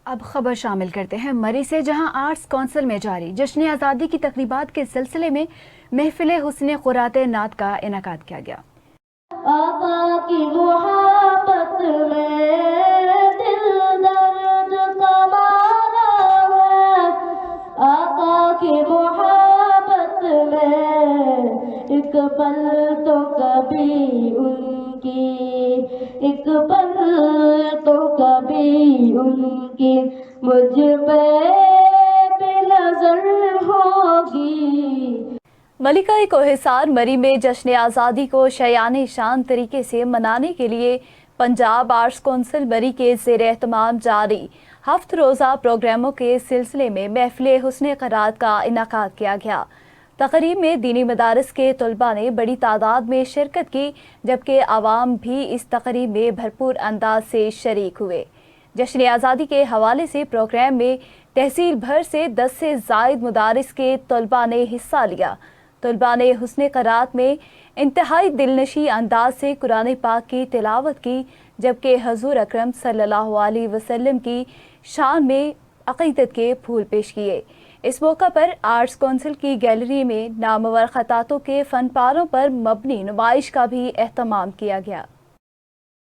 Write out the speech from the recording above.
اب خبر شامل کرتے ہیں مری سے، جہاں آرٹس کونسل میں جاری جشن آزادی کی تقریبات کے سلسلے میں محفل حسن قرات نعت کا انعقاد کیا گیا۔ آقا کی محبت میں دل درد کا مارا ہے، آقا کی محبت میں ایک پل تو کبھی ان کی، ایک پل تو کبھی ان کی مجھ پہ نظر ہوگی۔ ملکہ کوہسار مری میں جشن آزادی کو شایان شان طریقے سے منانے کے لیے پنجاب آرٹس کونسل مری کے زیر اہتمام جاری ہفت روزہ پروگراموں کے سلسلے میں محفل حسن قرات کا انعقاد کیا گیا۔ تقریب میں دینی مدارس کے طلباء نے بڑی تعداد میں شرکت کی، جبکہ عوام بھی اس تقریب میں بھرپور انداز سے شریک ہوئے۔ جشن آزادی کے حوالے سے پروگرام میں تحصیل بھر سے 10 سے زائد مدارس کے طلباء نے حصہ لیا۔ طلباء نے حسن قرات میں انتہائی دلنشیں انداز سے قرآن پاک کی تلاوت کی، جبکہ حضور اکرم صلی اللہ علیہ وسلم کی شان میں عقیدت کے پھول پیش کیے۔ اس موقع پر آرٹس کونسل کی گیلری میں نامور خطاطوں کے فن پاروں پر مبنی نمائش کا بھی اہتمام کیا گیا۔